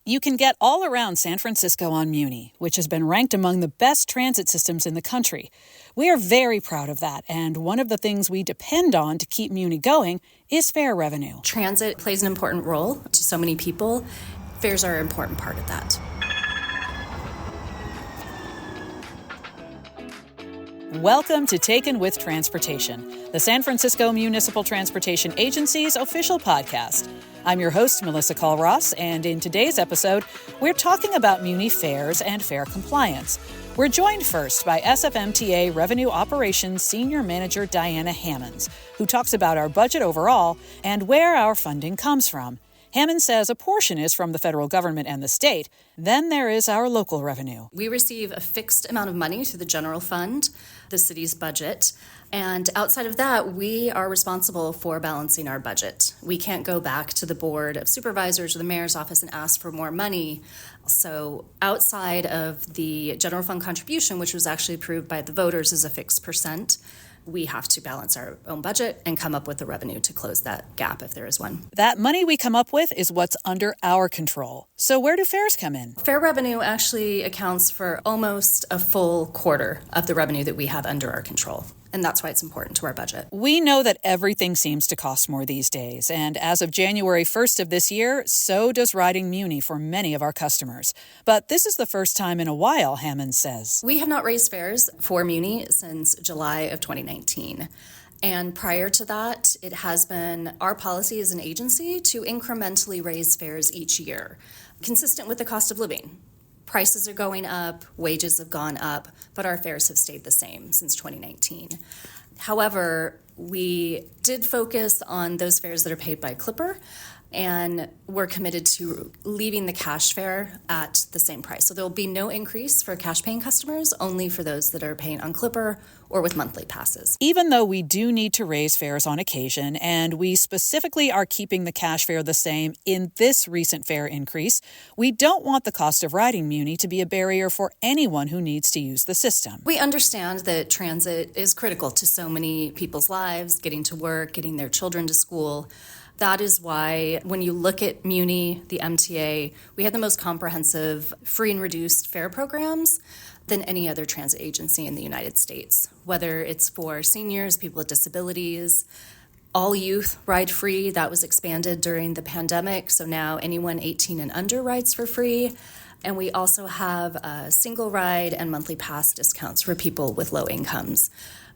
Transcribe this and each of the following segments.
You can get all around San Francisco on Muni, which has been ranked among the best transit systems in the country. We are very proud of that, and one of the things we depend on to keep Muni going is fare revenue. Transit plays an important role to so many people. Fares are an important part of that. Welcome to Taken with Transportation, the San Francisco Municipal Transportation Agency's official podcast. I'm your host, Melissa Call-Ross, and in today's episode, we're talking about Muni fares and fare compliance. We're joined first by SFMTA Revenue Operations Senior Manager Diana Hammons, who talks about our budget overall and where our funding comes from. Hammons says a portion is from the federal government and the state. Then there is our local revenue. We receive a fixed amount of money through the general fund, the city's budget. And outside of that, we are responsible for balancing our budget. We can't go back to the Board of Supervisors or the Mayor's office and ask for more money. So outside of the general fund contribution, which was actually approved by the voters as a fixed percent, we have to balance our own budget and come up with the revenue to close that gap if there is one. That money we come up with is what's under our control. So where do fares come in? Fare revenue actually accounts for almost a full quarter of the revenue that we have under our control. And that's why it's important to our budget. We know that everything seems to cost more these days. And as of January 1st of this year, so does riding Muni for many of our customers. But this is the first time in a while, Hammons says. We have not raised fares for Muni since July of 2019. And prior to that, it has been our policy as an agency to incrementally raise fares each year, consistent with the cost of living. Prices are going up, wages have gone up, but our fares have stayed the same since 2019. However, we did focus on those fares that are paid by Clipper, and we're committed to leaving the cash fare at the same price. So there will be no increase for cash-paying customers, only for those that are paying on Clipper or with monthly passes. Even though we do need to raise fares on occasion, and we specifically are keeping the cash fare the same in this recent fare increase, we don't want the cost of riding Muni to be a barrier for anyone who needs to use the system. We understand that transit is critical to so many people's lives, getting to work, getting their children to school. That is why when you look at Muni, the MTA, we have the most comprehensive free and reduced fare programs than any other transit agency in the United States. Whether it's for seniors, people with disabilities, all youth ride free. That was expanded during the pandemic. So now anyone 18 and under rides for free. And we also have single ride and monthly pass discounts for people with low incomes.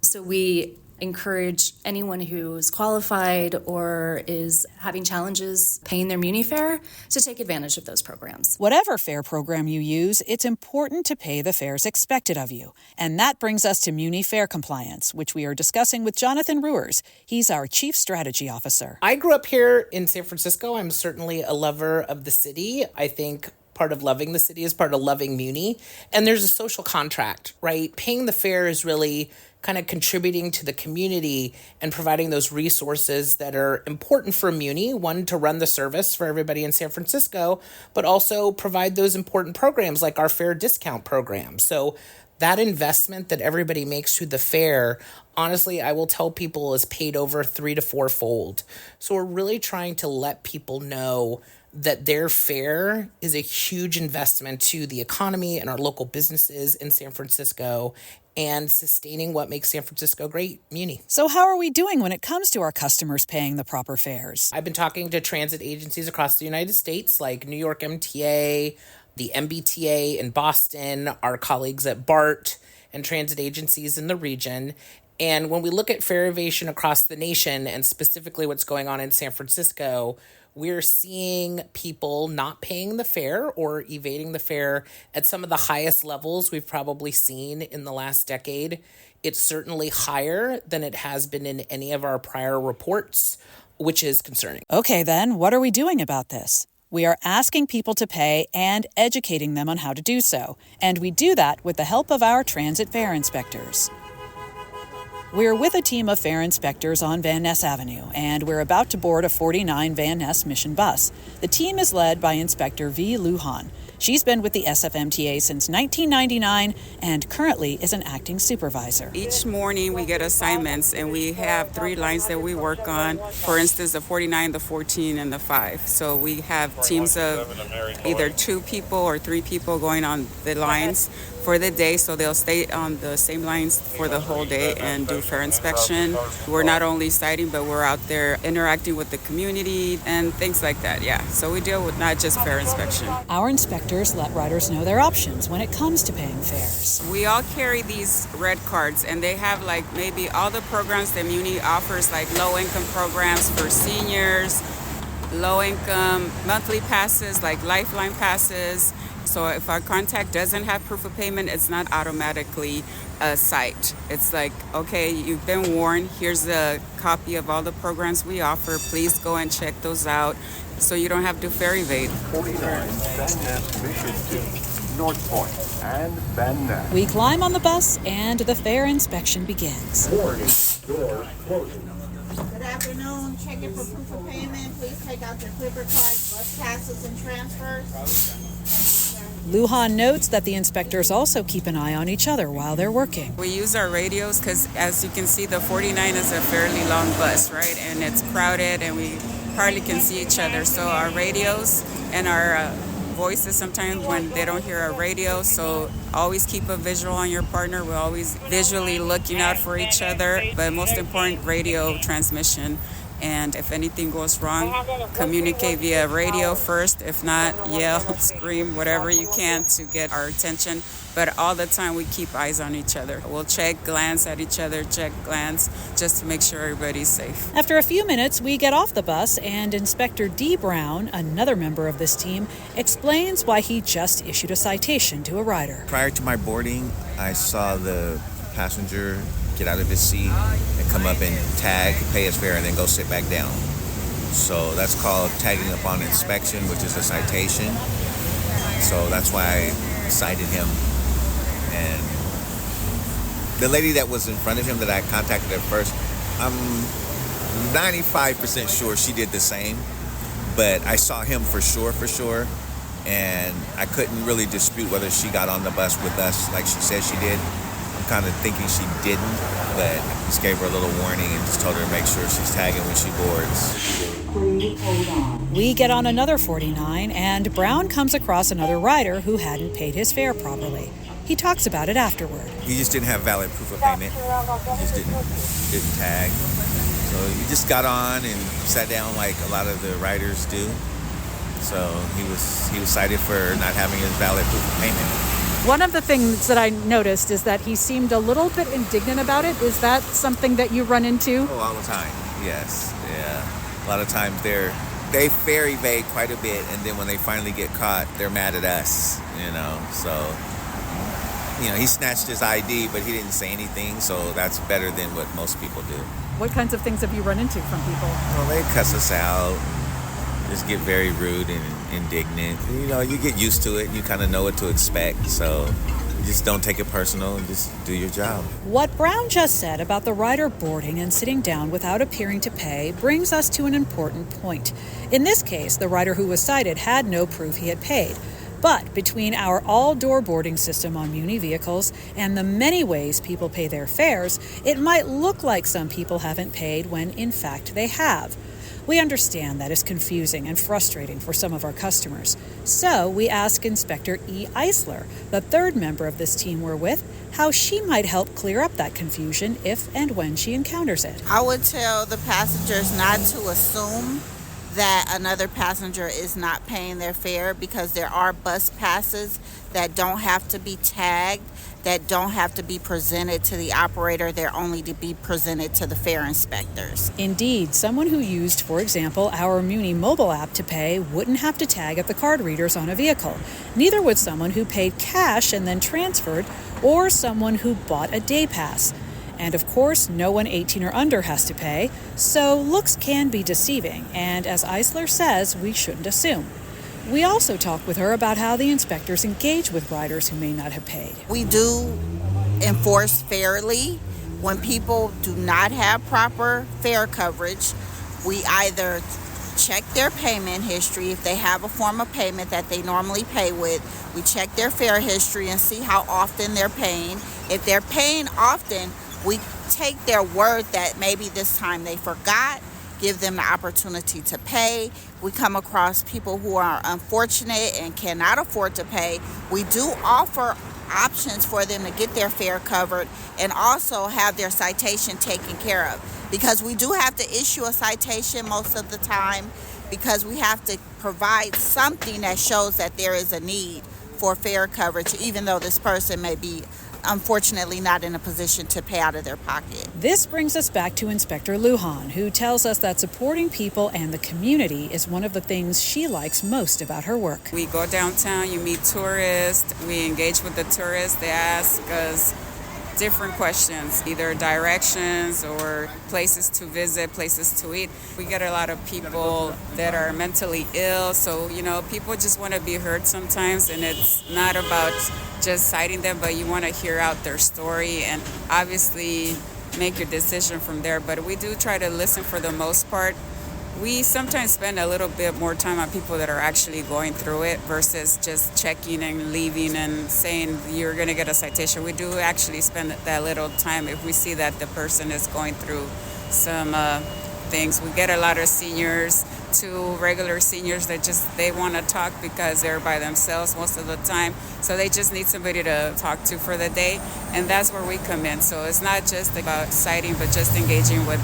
So we encourage anyone who is qualified or is having challenges paying their Muni fare to take advantage of those programs. Whatever fare program you use, it's important to pay the fares expected of you. And that brings us to Muni fare compliance, which we are discussing with Jonathan Rewers. He's our Chief Strategy Officer. I grew up here in San Francisco. I'm certainly a lover of the city. I think part of loving the city is part of loving Muni. And there's a social contract, right? Paying the fare is really kind of contributing to the community and providing those resources that are important for Muni, one, to run the service for everybody in San Francisco, but also provide those important programs like our fare discount program. So that investment that everybody makes through the fare, honestly, I will tell people is paid over 3 to 4-fold. So we're really trying to let people know that their fare is a huge investment to the economy and our local businesses in San Francisco and sustaining what makes San Francisco great, Muni. So how are we doing when it comes to our customers paying the proper fares? I've been talking to transit agencies across the United States like New York MTA, the MBTA in Boston, our colleagues at BART, and transit agencies in the region. And when we look at fare evasion across the nation and specifically what's going on in San Francisco, we're seeing people not paying the fare or evading the fare at some of the highest levels we've probably seen in the last decade. It's certainly higher than it has been in any of our prior reports, which is concerning. Okay, then, what are we doing about this? We are asking people to pay and educating them on how to do so. And we do that with the help of our transit fare inspectors. We're with a team of fare inspectors on Van Ness Avenue, and we're about to board a 49 Van Ness Mission bus. The team is led by Inspector V. Lujan. She's been with the SFMTA since 1999 and currently is an acting supervisor. Each morning we get assignments, and we have 3 lines that we work on. For instance, the 49, the 14, and the 5. So we have teams of either 2 people or 3 people going on the lines for the day, so they'll stay on the same lines for the whole day and do fare inspection. We're not only citing, but we're out there interacting with the community and things like that, yeah. So we deal with not just fare inspection. Our inspectors let riders know their options when it comes to paying fares. We all carry these red cards, and they have like maybe all the programs that Muni offers, like low-income programs for seniors, low-income monthly passes, like Lifeline passes. So if our contact doesn't have proof of payment, it's not automatically a cite. It's like, okay, you've been warned. Here's a copy of all the programs we offer. Please go and check those out so you don't have to fare evade. 49 Van Ness Mission to North Point and Van Ness. We climb on the bus and the fare inspection begins. Warning, doors closing. Good afternoon. Check it for proof of payment. Please take out your Clipper cards, bus passes, and transfers. Lujan notes that the inspectors also keep an eye on each other while they're working. We use our radios because, as you can see, the 49 is a fairly long bus, right? And it's crowded, and we hardly can see each other. So our radios and our voices sometimes when they don't hear our radio, so always keep a visual on your partner. We're always visually looking out for each other, but most important, radio transmission. And if anything goes wrong, communicate via radio first. If not, yell, scream, whatever you can to get our attention. But all the time, we keep eyes on each other. We'll glance at each other, glance, just to make sure everybody's safe. After a few minutes, we get off the bus, and Inspector D. Brown, another member of this team, explains why he just issued a citation to a rider. Prior to my boarding, I saw the passenger get out of his seat and come up and tag, pay his fare, and then go sit back down. So that's called tagging upon inspection, which is a citation. So that's why I cited him. And the lady that was in front of him that I contacted at first, I'm 95% sure she did the same, but I saw him for sure, and I couldn't really dispute whether she got on the bus with us like she said she did. I'm kind of thinking she didn't, but I just gave her a little warning and just told her to make sure she's tagging when she boards. We get on another 49, and Brown comes across another rider who hadn't paid his fare properly. He talks about it afterward. He just didn't have valid proof of payment. He just didn't tag. So he just got on and sat down like a lot of the riders do. So he was cited for not having his valid proof of payment. One of the things that I noticed is that he seemed a little bit indignant about it. Is that something that you run into? Oh, all the time. Yes. Yeah. A lot of times they fare evade quite a bit, and then when they finally get caught, they're mad at us, So, he snatched his ID, but he didn't say anything, so that's better than what most people do. What kinds of things have you run into from people? Well, they cuss us out, just get very rude and indignant. You get used to it. You kind of know what to expect, so you just don't take it personal and just do your job. What Brown just said about the rider boarding and sitting down without appearing to pay brings us to an important point. In this case, the rider who was cited had no proof he had paid. But between our all-door boarding system on Muni vehicles and the many ways people pay their fares, it might look like some people haven't paid when, in fact, they have. We understand that is confusing and frustrating for some of our customers. So we ask Inspector E. Eisler, the third member of this team we're with, how she might help clear up that confusion if and when she encounters it. I would tell the passengers not to assume that another passenger is not paying their fare, because there are bus passes that don't have to be tagged, that don't have to be presented to the operator. They're only to be presented to the fare inspectors. Indeed, someone who used, for example, our Muni mobile app to pay wouldn't have to tag at the card readers on a vehicle. Neither would someone who paid cash and then transferred, or someone who bought a day pass. And of course, no one 18 or under has to pay, so looks can be deceiving, and as Eisler says, we shouldn't assume. We also talk with her about how the inspectors engage with riders who may not have paid. We do enforce fairly When people do not have proper fare coverage, we either check their payment history. If they have a form of payment that they normally pay with, we check their fare history and see how often they're paying. If they're paying often, we take their word that maybe this time they forgot, give them the opportunity to pay. We come across people who are unfortunate and cannot afford to pay. We do offer options for them to get their fare covered and also have their citation taken care of, because we do have to issue a citation most of the time, because we have to provide something that shows that there is a need for fare coverage, even though this person may be unfortunately not in a position to pay out of their pocket. This brings us back to Inspector Lujan, who tells us that supporting people and the community is one of the things she likes most about her work. We go downtown, you meet tourists, we engage with the tourists, they ask us different questions, either directions or places to visit, places to eat. We get a lot of people that are mentally ill, so people just want to be heard sometimes, and it's not about just citing them, but you want to hear out their story and obviously make your decision from there. But we do try to listen for the most part. We sometimes spend a little bit more time on people that are actually going through it versus just checking and leaving and saying you're going to get a citation. We do actually spend that little time if we see that the person is going through some things. We get a lot of seniors, to regular seniors that they want to talk because they're by themselves most of the time. So they just need somebody to talk to for the day. And that's where we come in. So it's not just about citing, but just engaging with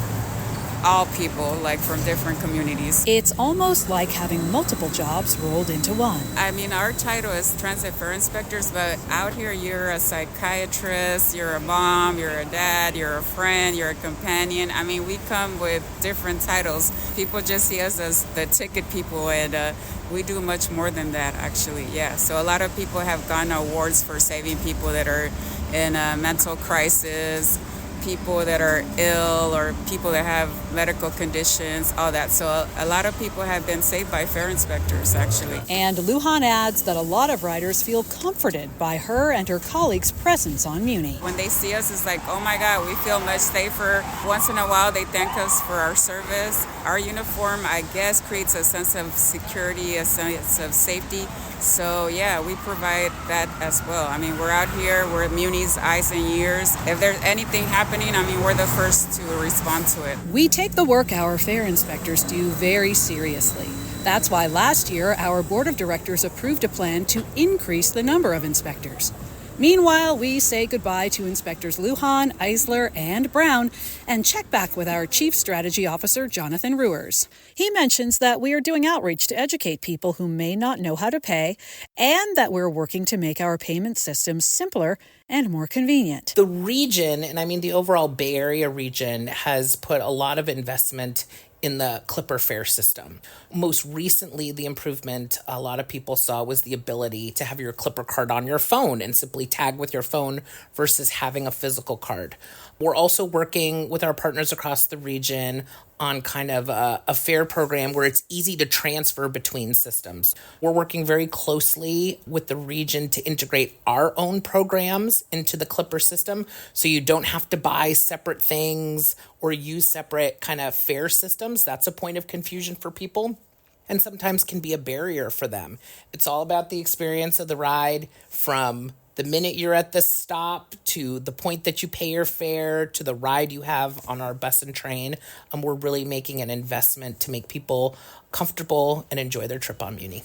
all people, like from different communities. It's almost like having multiple jobs rolled into one. I mean, our title is transit fare inspectors, but out here you're a psychiatrist, you're a mom, you're a dad, you're a friend, you're a companion. I mean, we come with different titles. People just see us as the ticket people, and we do much more than that, actually. Yeah, so a lot of people have gotten awards for saving people that are in a mental crisis, people that are ill, or people that have medical conditions, all that. So a lot of people have been saved by fare inspectors, actually. And Lujan adds that a lot of riders feel comforted by her and her colleagues' presence on Muni. When they see us, it's like, oh my God, we feel much safer. Once in a while, they thank us for our service. Our uniform, I guess, creates a sense of security, a sense of safety. So yeah, we provide that as well. I mean, we're out here, we're Muni's eyes and ears. If there's anything happening, I mean, we're the first to respond to it. We take the work our fare inspectors do very seriously. That's why last year, our board of directors approved a plan to increase the number of inspectors. Meanwhile, we say goodbye to Inspectors Lujan, Eisler, and Brown and check back with our Chief Strategy Officer, Jonathan Rewers. He mentions that we are doing outreach to educate people who may not know how to pay, and that we're working to make our payment systems simpler and more convenient. The region, and I mean the overall Bay Area region, has put a lot of investment in the Clipper fare system. Most recently, the improvement a lot of people saw was the ability to have your Clipper card on your phone and simply tag with your phone versus having a physical card. We're also working with our partners across the region on kind of a fare program where it's easy to transfer between systems. We're working very closely with the region to integrate our own programs into the Clipper system so you don't have to buy separate things or use separate kind of fare systems. That's a point of confusion for people and sometimes can be a barrier for them. It's all about the experience of the ride, from the minute you're at the stop to the point that you pay your fare to the ride you have on our bus and train. We're really making an investment to make people comfortable and enjoy their trip on Muni.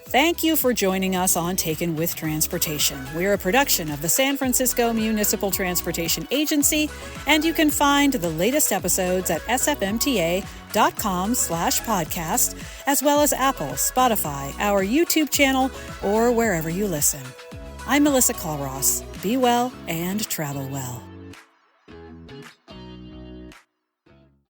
Thank you for joining us on Taken with Transportation. We're a production of the San Francisco Municipal Transportation Agency, and you can find the latest episodes at sfmta.com/podcast, as well as Apple, Spotify, our YouTube channel, or wherever you listen. I'm Melissa Colross. Be well and travel well.